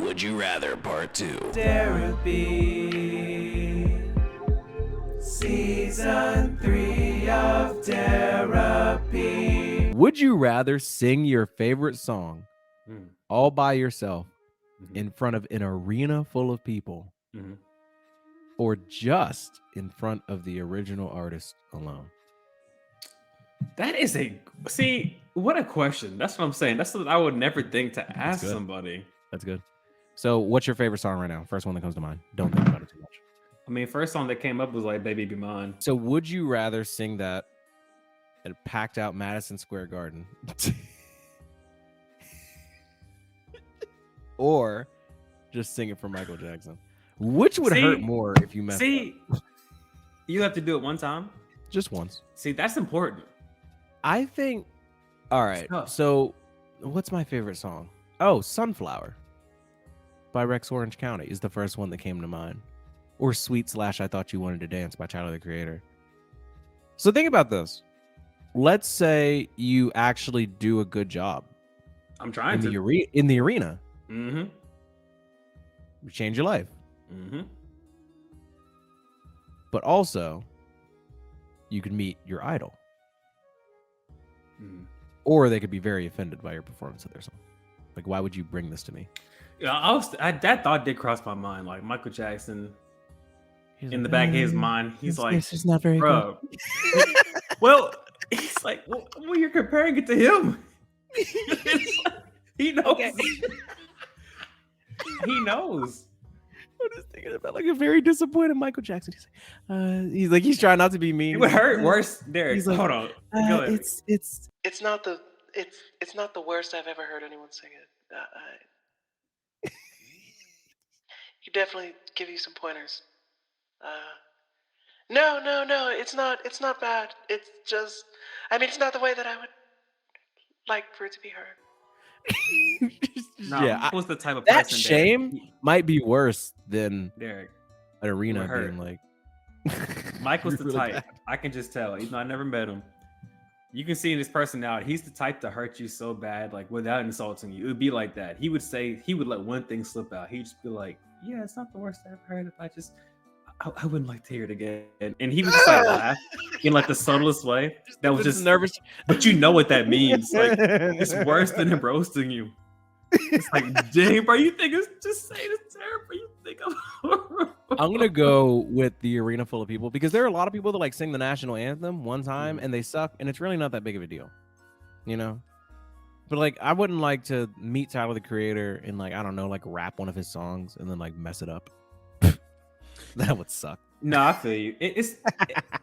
Would You Rather Part 2. Therapy. Season 3 of Therapy. Would you rather sing your favorite song all by yourself in front of an arena full of people or just in front of the original artist alone? That is what a question. That's what I'm saying. That's what I would never think to ask somebody. That's good. So what's your favorite song right now? First one that comes to mind. Don't think about it too much. I mean, first song that came up was like Baby Be Mine. So would you rather sing that at a packed out Madison Square Garden or just sing it for Michael Jackson? Which would hurt more if you messed up? You have to do it one time? Just once. See, that's important. I think, all right, so what's my favorite song? Oh, Sunflower by Rex Orange County is the first one that came to mind. Or Sweet / I Thought You Wanted to Dance by Tyler, the Creator. So think about this. Let's say you actually do a good job. I'm trying in the arena. Mm-hmm. You change your life. Mm-hmm. But also, you could meet your idol. Mm-hmm. Or they could be very offended by your performance of their song. Like, why would you bring this to me? Yeah, that thought did cross my mind. Like Michael Jackson, in the back of his mind, he's like, "This is not very good." Well, he's like, well, you're comparing it to him. He knows. He knows. I'm just thinking about like a very disappointed Michael Jackson. He's trying not to be mean. It would hurt worse, Derek. He's like, hold on. Go ahead. It's not the worst I've ever heard anyone sing it. You definitely give you some pointers. No, it's not bad. It's just, I mean, it's not the way that I would like for it to be heard. That was the type of that person, shame Derek. Might be worse than Derek, an arena being like. Mike was the really type. bad. I can just tell. Even though I never met him, you can see in his personality, he's the type to hurt you so bad, like without insulting you. It would be like that. He would let one thing slip out. He'd just be like, "Yeah, it's not the worst I've heard. If I wouldn't like to hear it again." And he would just like laugh in like the subtlest way. That was just nervous. But you know what that means. Like, it's worse than him roasting you. It's like, dang, bro, you think it's just saying it's terrible? You think I'm horrible? I'm gonna go with the arena full of people because there are a lot of people that like sing the national anthem one time and they suck, and it's really not that big of a deal, you know. But like, I wouldn't like to meet Tyler, the Creator, and like, I don't know, like rap one of his songs and then like mess it up. That would suck. No, I feel you.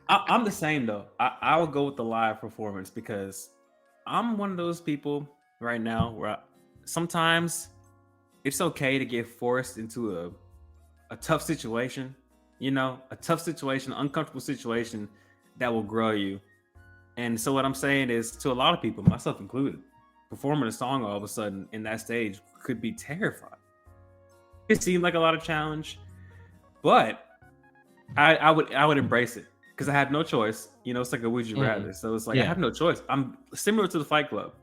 I'm the same though. I would go with the live performance because I'm one of those people right now where sometimes it's okay to get forced into a tough situation, you know, a tough situation, uncomfortable situation that will grow you. And so what I'm saying is, to a lot of people, myself included, performing a song all of a sudden in that stage could be terrifying. It seemed like a lot of challenge, but I would embrace it because I have no choice. You know, it's like a would you rather. So it's like, I have no choice. I'm similar to the Fight Club.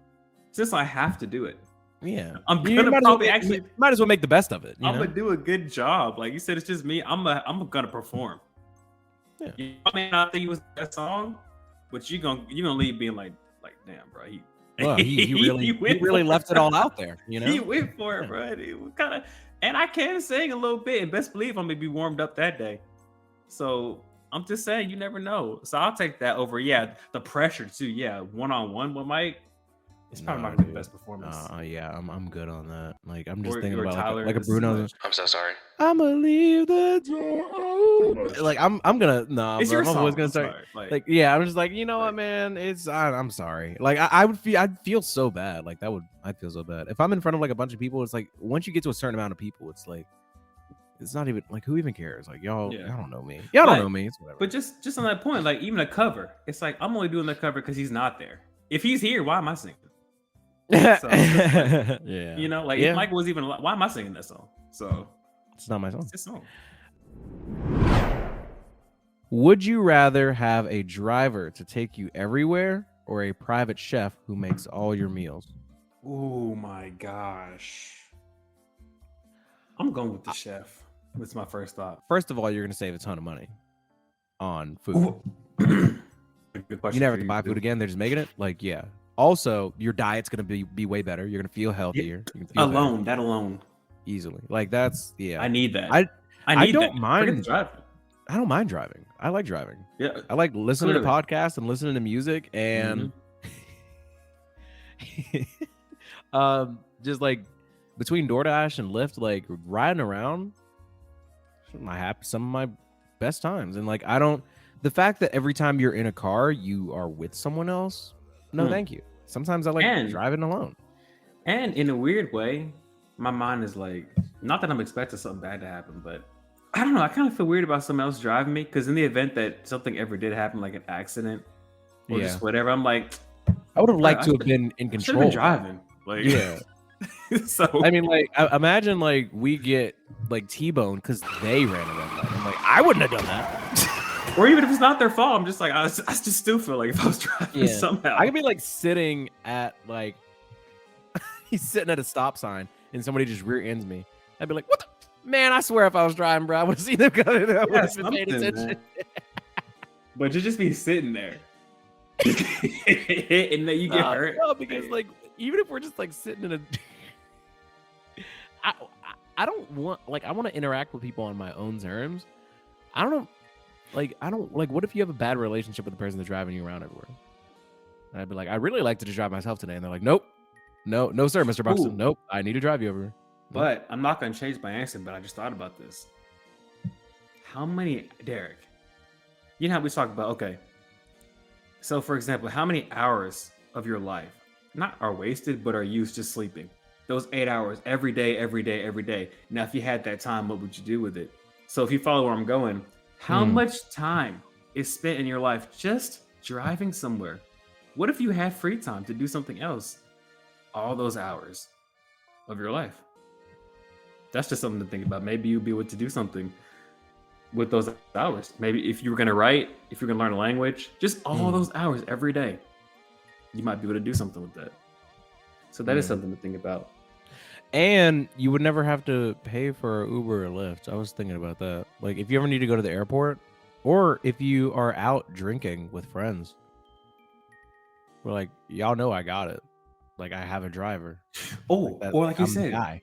Since I have to do it. Yeah. I'm gonna probably might as well make the best of it. I'm gonna do a good job. Like you said, it's just me. I'm gonna perform. Yeah. You know, I may not think it was that song, but you're gonna leave being like, damn, bro. He really left it all out there. You know, he went for it, bro. It was kind of, and I can sing a little bit. And best believe I'm gonna be warmed up that day. So I'm just saying, you never know. So I'll take that over. Yeah, the pressure too. Yeah, one-on-one with Mike. It's probably not gonna be the best performance. Yeah, I'm good on that. Like I'm just Or thinking about Tyler, like a Bruno. I'm so sorry. I'ma leave the door. Like I'm gonna It's bro, your my song. voice gonna I'm start. sorry. Like yeah, I'm just like, you know what, man? I'm sorry. Like I'd feel so bad. Like I'd feel so bad if I'm in front of like a bunch of people. It's like once you get to a certain amount of people, it's like it's not even like who even cares? Like y'all don't know me. Y'all don't know me. It's whatever. But just on that point, like even a cover, it's like I'm only doing the cover because he's not there. If he's here, why am I singing? So, yeah, you know, like if Mike was even, why am I singing that song? So it's not my song. It's his song. Would you rather have a driver to take you everywhere or a private chef who makes all your meals? Oh my gosh. I'm going with the chef. That's my first thought. First of all, you're going to save a ton of money on food. Good question. You never have to buy food again. They're just making it. Like, yeah. Also, your diet's going to be way better. You're going to feel healthier. You can feel that better. alone. Easily. Like, that's, yeah. I need that. I don't mind driving. I don't mind driving. I like driving. Yeah. I like listening to podcasts and listening to music and just like between DoorDash and Lyft, like riding around, some of my best times. And like, the fact that every time you're in a car, you are with someone else. No, thank you. Sometimes I like driving alone. And in a weird way, my mind is like, not that I'm expecting something bad to happen, but I don't know. I kind of feel weird about someone else driving me because in the event that something ever did happen, like an accident or just whatever, I'm like, I would have liked to have been in control. Been driving, like, yeah. So I mean, like, imagine like we get like T-boned because they ran a red light. I'm like, I wouldn't have done that. Or even if it's not their fault, I'm just like, I just still feel like if I was driving somehow, I could be like sitting at like, he's sitting at a stop sign and somebody just rear ends me. I'd be like, what the? Man, I swear if I was driving, bro, I would have seen them coming. I would have been paying attention. But you just be sitting there. And then you get hurt. No, because like, even if we're just like sitting in a... I don't want, like, I want to interact with people on my own terms. I don't what if you have a bad relationship with the person that's driving you around everywhere? And I'd be like, I really like to just drive myself today. And they're like, nope. No, sir, Mr. Buxton. Nope. I need to drive you over. But I'm not going to change my answer, but I just thought about this. How many, Derek, you know how we talk about, okay, so for example, how many hours of your life, not are wasted, but are used just sleeping? Those 8 hours every day. Now, if you had that time, what would you do with it? So if you follow where I'm going, how much time is spent in your life just driving somewhere? What if you had free time to do something else all those hours of your life? That's just something to think about. Maybe you'll be able to do something with those hours. Maybe if you were going to write, if you're going to learn a language, just all those hours every day, you might be able to do something with that. So that is something to think about. And you would never have to pay for Uber or Lyft. I was thinking about that. Like if you ever need to go to the airport or if you are out drinking with friends, we're like, y'all know I got it. Like I have a driver. Oh, or like you said,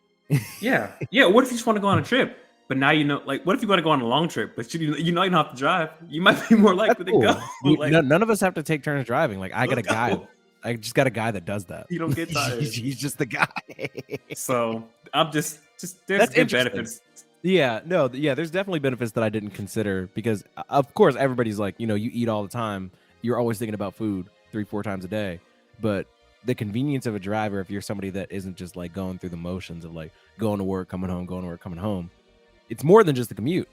yeah. What if you just want to go on a trip, but now you know, like, what if you want to go on a long trip, but you know you don't have to drive? You might be more likely to go. Like, none of us have to take turns driving. Like I got a guy. I just got a guy that does that. You don't get tired. He's just the guy. So I'm just there's good benefits. Yeah, no, yeah. There's definitely benefits that I didn't consider because, of course, everybody's like, you eat all the time. You're always thinking about food 3-4 times a day, but the convenience of a driver, if you're somebody that isn't just like going through the motions of like going to work, coming home, going to work, coming home, it's more than just the commute.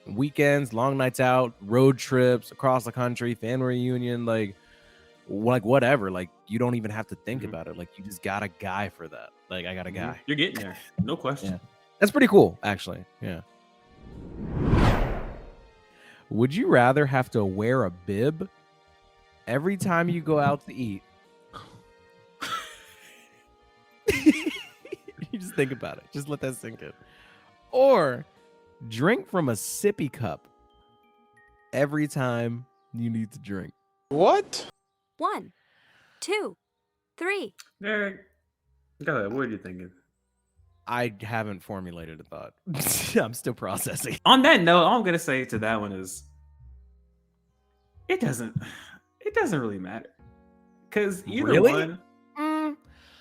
Weekends, long nights out, road trips across the country, family reunion, like whatever. Like you don't even have to think about it. Like you just got a guy for that. Like I got a guy. You're getting there, no question. Yeah. That's pretty cool, actually. Yeah. Would you rather have to wear a bib every time you go out to eat? You just think about it. Just let that sink in. Or drink from a sippy cup every time you need to drink. What? 1, 2, 3. Derek, go ahead. What are you thinking? I haven't formulated a thought. I'm still processing. On that note, all I'm gonna say to that one is, it doesn't really matter, because either one.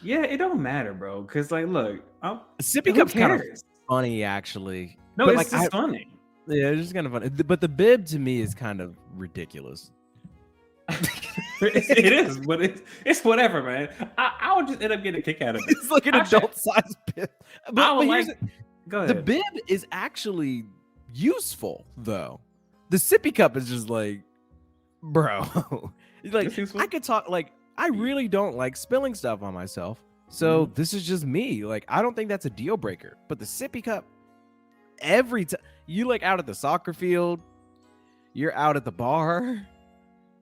Yeah, it don't matter, bro. Because like, look, a sippy cup's kind of funny, actually. No, but it's just funny. Yeah, it's just kind of funny. But the bib to me is kind of ridiculous. It is, but it's whatever, man. I would just end up getting a kick out of it. It's like an adult-sized bib. Go ahead. The bib is actually useful, though. The sippy cup is just like, bro. Like I could talk like. I really don't like spilling stuff on myself. So this is just me. Like, I don't think that's a deal breaker. But the sippy cup, every time you like out at the soccer field, you're out at the bar,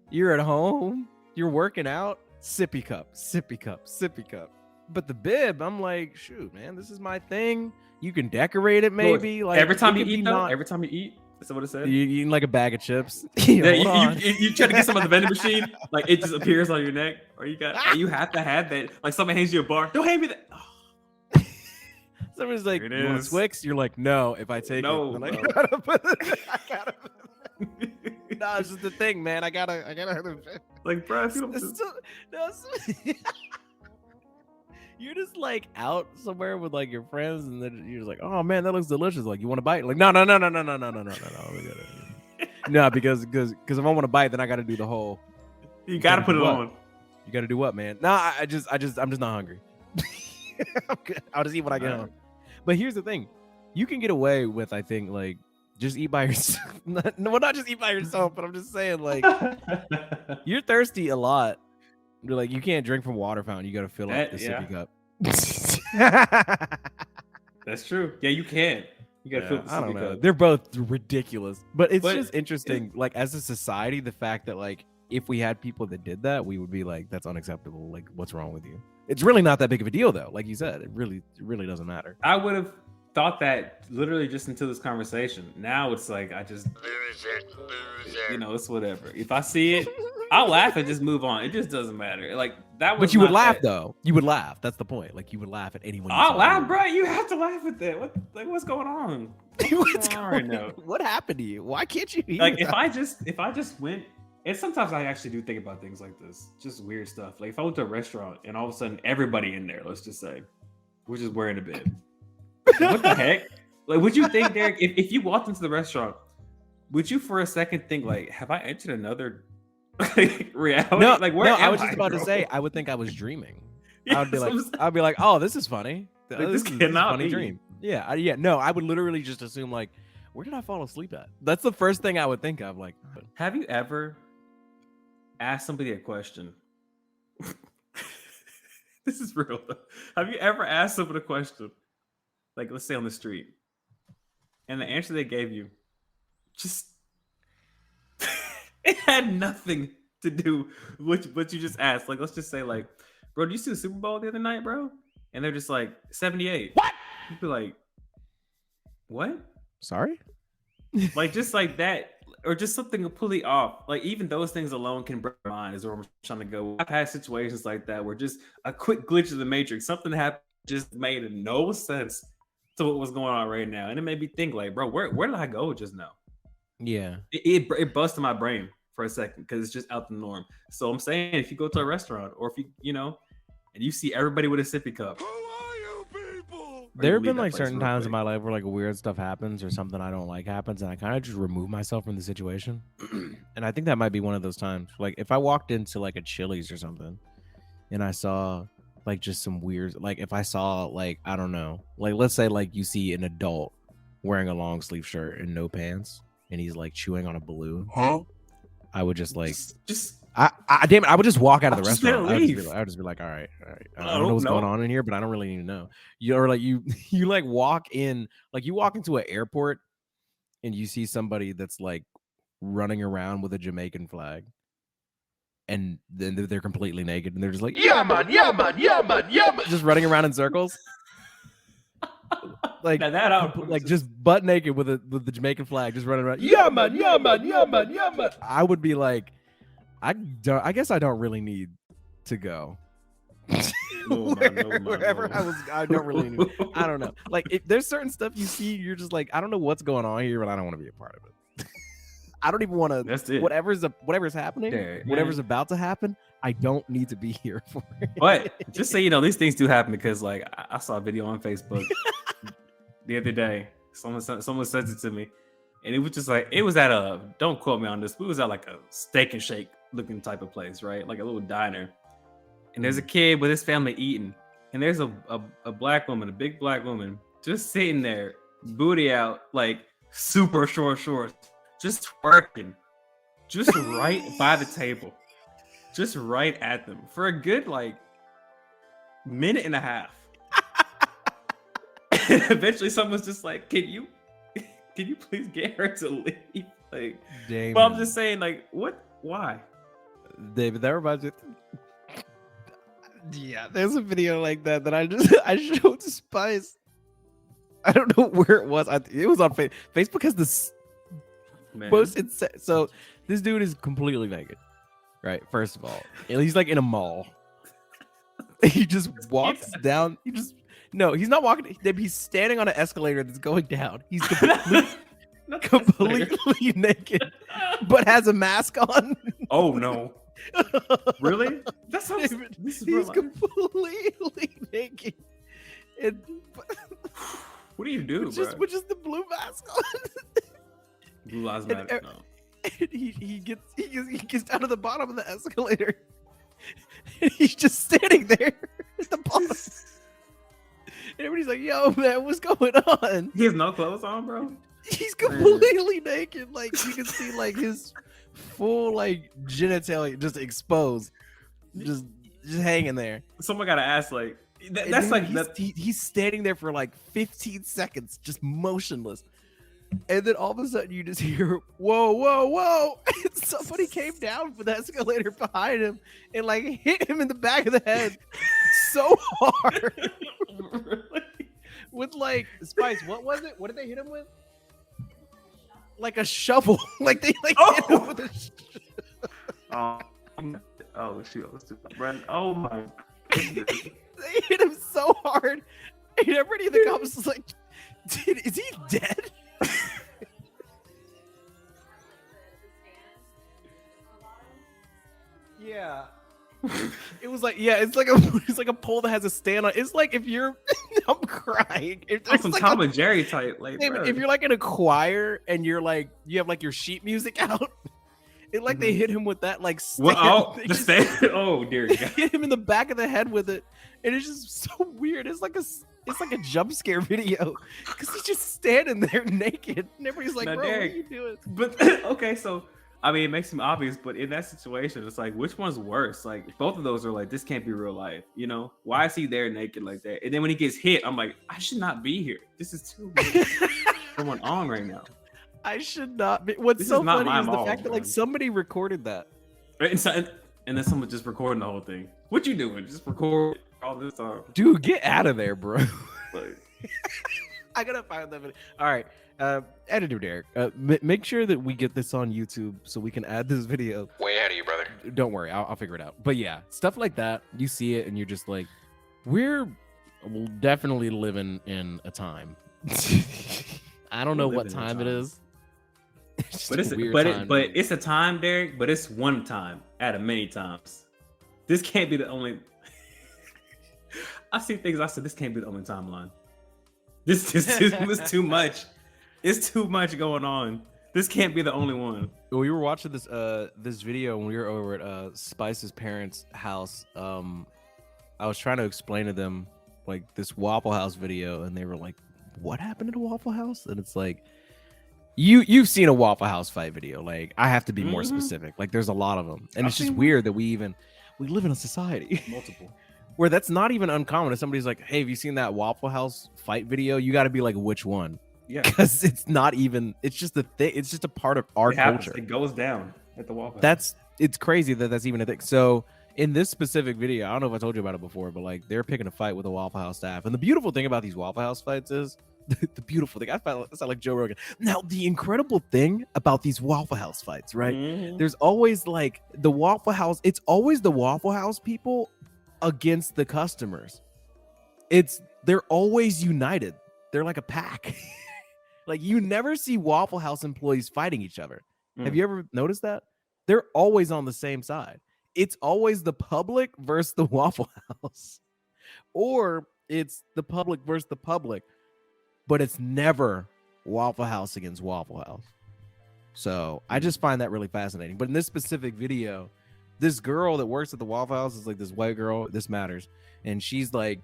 you're at home, you're working out, sippy cup, sippy cup, sippy cup. But the bib, I'm like, shoot, man, this is my thing. You can decorate it, maybe. Like every time you it could eat, be though. not- Every time you eat, that's what it said. you eating like a bag of chips. Yeah, Hold on. you try to get some of the vending machine, like it just appears on your neck, or you have to have that. Like someone hands you a bar, don't hand me that. Oh, Somebody's like, There it you want is. Twix? You're like, no. If I take No, it, then no. I gotta put it. I gotta. No, it's just the thing, man. I gotta. like, bro, if you don't It's just- still- no, it's- You're just like out somewhere with like your friends, and then you're just like, "Oh man, that looks delicious." Like, you want to bite? Like, no. No, because if I want to bite, then I got to do the whole. you gotta put it what? on. You got to do what, man? No, I'm just not hungry. I'm good. I'll just eat when I get home. But here's the thing: you can get away with, I think, like just eat by yourself. Not just eat by yourself, but I'm just saying, like, you're thirsty a lot. You're like, you can't drink from water fountain. You got to fill up the sippy cup. That's true. Yeah, you can. You gotta fill the I don't sippy know. cup. They're both ridiculous, but it's But just interesting. Like, as a society, the fact that like if we had people that did that, we would be like, that's unacceptable. Like, what's wrong with you? It's really not that big of a deal, though. Like you said, it really doesn't matter. I would have thought that literally just until this conversation. Now it's like I just you know, it's whatever. If I see it, I'll laugh and just move on. It just doesn't matter. Like that was. But you would not laugh that- though. You would laugh. That's the point. Like you would laugh at anyone. you I'll saw laugh, do bro. You have to laugh at that. What's going on? it. What's going on going right on? now? What happened to you? Why can't you eat? Like without- if I just went, and sometimes I actually do think about things like this, just weird stuff. Like if I went to a restaurant and all of a sudden everybody in there, let's just say, was just wearing a bib. What the heck? Like, would you think, Derek, if you walked into the restaurant, would you for a second think like, have I entered another reality? No, like where no. am I was just about bro? to say. I would think I was dreaming. Yeah, I would be that's like, what I'm saying. I'd be like, oh, this is funny. Like, Oh, this is a cannot funny be. dream. Yeah, yeah. No, I would literally just assume like, where did I fall asleep at? That's the first thing I would think of. Like, Have you ever asked somebody a question? This is real. Have you ever asked someone a question? Like, let's say on the street, and the answer they gave you just it had nothing to do with what you just asked. Like, let's just say, like, bro, did you see the Super Bowl the other night, bro? And they're just like 78. What? You'd be like, what? sorry. Like just like that, or just something completely off. Like even those things alone can break my mind. Is where I'm trying to go. I've had situations like that where just a quick glitch of the matrix, something happened, just made no sense to what was going on right now, and it made me think like, bro, where did I go just now? Yeah. It busted my brain for a second because it's just out the norm. So I'm saying, if you go to a restaurant or if you know, and you see everybody with a sippy cup. There have been like certain times in my life where like weird stuff happens or something I don't like happens, and I kind of just remove myself from the situation. And I think that might be one of those times. Like if I walked into like a Chili's or something, and I saw like just some weird, like if I saw like, I don't know, like let's say like you see an adult wearing a long sleeve shirt and no pants, and he's like chewing on a balloon. Huh? I would just like just damn it, I would just walk out of the Just restaurant. let it leave. I would just be like, all right. I don't know what's going on in here, but I don't really need to know. Or like you like walk in, like you walk into an airport and you see somebody that's like running around with a Jamaican flag, and then they're completely naked and they're just like, yeah man, just running around in circles. Like now that out, like just butt naked with the Jamaican flag, just running around. Yeah man. I would be like, I guess I don't really need to go. Wherever I don't really need. I don't know. Like if there's certain stuff you see, you're just like, I don't know what's going on here, but I don't want to be a part of it. I don't even want to. That's it. Whatever's happening, Yeah, whatever's man. about to happen, I don't need to be here for it. But just so you know, these things do happen because like I saw a video on Facebook the other day. Someone sent it to me, and it was just like, it was at a, don't quote me on this, but it was at like a Steak and Shake looking type of place, right? Like a little diner. And there's a kid with his family eating, and there's a black woman, a big black woman, just sitting there, booty out, like super short shorts, just twerking, just right by the table, just right at them for a good like minute and a half. And eventually someone's just like, can you please get her to leave? Like, Damn. but I'm just saying, like, what? Why? David, that reminds me. Yeah, there's a video like that I showed Spice. I don't know where it was. It was on Facebook. Facebook has this most insane. So this dude is completely naked, right? First of all, and he's like in a mall. He just walks down. No, he's not walking. He's standing on an escalator that's going down. He's completely naked, but has a mask on. Oh no! Really? That's how he's completely naked. And, what do you do, which is the blue mask on? Blue lives matter. No. And he gets down to the bottom of the escalator. And he's just standing there at the bottom. And everybody's like, "Yo, man, what's going on?" He has no clothes on, bro. He's completely naked. Like you can see, like his full like genitalia just exposed, just hanging there. Someone gotta ask, like, that's like he's standing there for like 15 seconds, just motionless. And then all of a sudden you just hear, whoa, whoa, whoa. And somebody came down from the escalator behind him and like hit him in the back of the head so hard. With like, Spice, what was it? What did they hit him with? Like a shovel. Like they hit him with a oh shoot. Brent, oh my goodness. They hit him so hard. And everybody in the comments was like, dude, is he dead? Yeah. It was like, yeah, it's like a pole that has a stand on. It's like if you're I'm crying. It's some like Tom and Jerry type, like if you're like in a choir and you're like you have like your sheet music out. It like they hit him with that like stand. Well, oh dear God. Hit him in the back of the head with it. And it's just so weird. It's like a jump scare video because he's just standing there naked and everybody's like, now, bro, Derek, what are you doing? But okay, so I mean, it makes him obvious, but in that situation, it's like, which one's worse? Like, both of those are like, this can't be real life, you know? Why is he there naked like that? And then when he gets hit, I'm like, I should not be here. This is too much going on right now. I should not be. What's This so is not funny my is the mall, fact that like man. somebody recorded that. And then someone just recording the whole thing. What you doing? Just record all this time. Dude, get out of there, bro. Like, I gotta find that video. All right, editor Derek, make sure that we get this on YouTube so we can add this video. Way ahead of you, brother. Don't worry, I'll figure it out. But yeah, stuff like that, you see it and you're just like, we're definitely living in a time. I don't know what time it is. but it's a time, Derek. But it's one time out of many times. This can't be the only. I see things. I said this can't be the only timeline. This was too much. It's too much going on. This can't be the only one. We were watching this video when we were over at Spice's parents' house. I was trying to explain to them like this Waffle House video, and they were like, "What happened to Waffle House?" And it's like, you've seen a Waffle House fight video. Like, I have to be more specific. Like, there's a lot of them, and it's just weird that we live in a society Multiple. where that's not even uncommon. If somebody's like, "Hey, have you seen that Waffle House fight video?" You got to be like, "Which one?" Yeah, because it's not even. It's just a thing. It's just a part of our culture. It goes down at the Waffle House. It's crazy that's even a thing. So in this specific video, I don't know if I told you about it before, but like they're picking a fight with the Waffle House staff. And the beautiful thing about these Waffle House fights is the beautiful thing. I sound like Joe Rogan. Now, the incredible thing about these Waffle House fights, right? There's always like the Waffle House. It's always the Waffle House people against the customers. They're always united. They're like a pack. Like, you never see Waffle House employees fighting each other. Have you ever noticed that? They're always on the same side. It's always the public versus the Waffle House, or it's the public versus the public, but it's never Waffle House against Waffle House. So I just find that really fascinating. But in this specific video, this girl that works at the Waffle House is like this white girl. This matters. And she's like,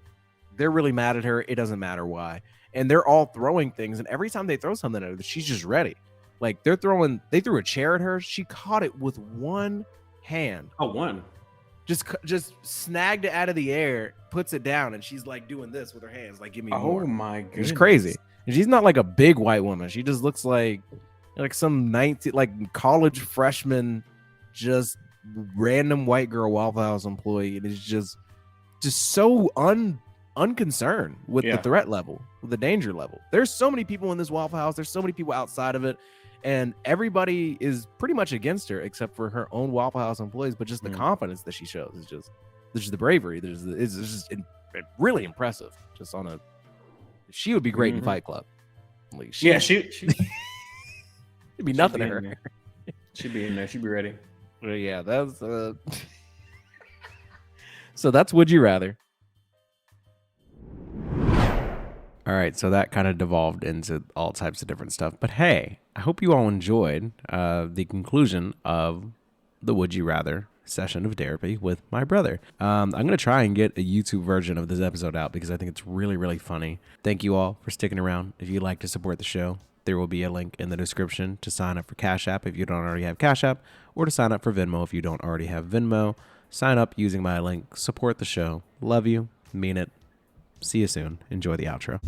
they're really mad at her. It doesn't matter why. And they're all throwing things. And every time they throw something at her, she's just ready. Like, they threw a chair at her. She caught it with one hand. Oh, one. Just snagged it out of the air, puts it down, and she's like doing this with her hands, like, give me more. Oh my goodness. It's crazy. And she's not like a big white woman. She just looks like some college freshman, just random white girl Waffle House employee. And it's just just so unconcerned with the threat level, with the danger level. There's so many people in this Waffle House. There's so many people outside of it. And everybody is pretty much against her except for her own Waffle House employees. But just the confidence that she shows is just the bravery. It's just really impressive. Just on she would be great in Fight Club. Like she'd be nothing to her. She'd be in there. She'd be ready. Well, yeah, that's so that's Would You Rather. All right, so that kind of devolved into all types of different stuff. But hey, I hope you all enjoyed the conclusion of the Would You Rather session of therapy with my brother. I'm going to try and get a YouTube version of this episode out because I think it's really, really funny. Thank you all for sticking around. If you'd like to support the show, there will be a link in the description to sign up for Cash App if you don't already have Cash App, or to sign up for Venmo if you don't already have Venmo. Sign up using my link. Support the show. Love you. Mean it. See you soon. Enjoy the outro.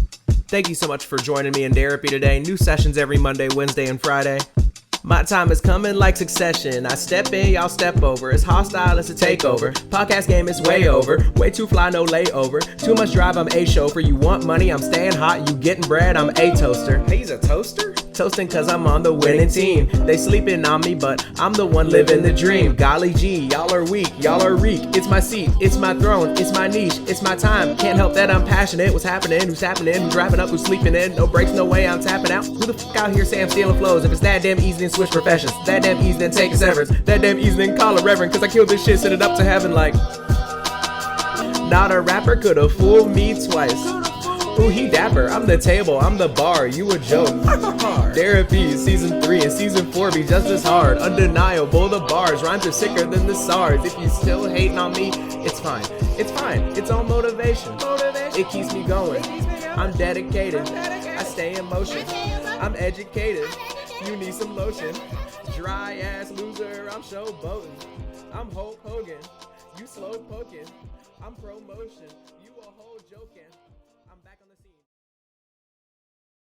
Thank you so much for joining me in therapy today. New sessions every Monday, Wednesday, and Friday. My time is coming like succession. I step in, y'all step over. It's hostile, it's a takeover. Podcast game is way over. Way too fly, no layover. Too much drive, I'm a chauffeur. You want money, I'm staying hot. You getting bread, I'm a toaster. He's a toaster? Toasting cause I'm on the winning team. They sleeping on me, but I'm the one living the dream. Golly gee, y'all are weak, y'all are weak. It's my seat, it's my throne, it's my niche, it's my time. Can't help that I'm passionate. What's happening? Who's happening? Who's wrapping up? Who's sleeping in? No breaks, no way I'm tapping out. Who the fuck out here say I'm stealing flows? If it's that damn easy, then switch professions. That damn easy, then take a severance. That damn easy, then call a reverend. Cause I killed this shit, send it up to heaven like. Not a rapper could've fooled me twice. Ooh, he dapper. I'm the table, I'm the bar. You a joke. Therapy season 3 and season 4 be just as hard. Undeniable, the bars. Rhymes are sicker than the SARS. If you still hating on me, it's fine. It's fine. It's all motivation. It keeps me going. I'm dedicated. I stay in motion. I'm educated. You need some lotion. Dry ass loser. I'm showboating. I'm Hulk Hogan. You slow poking. I'm promotion.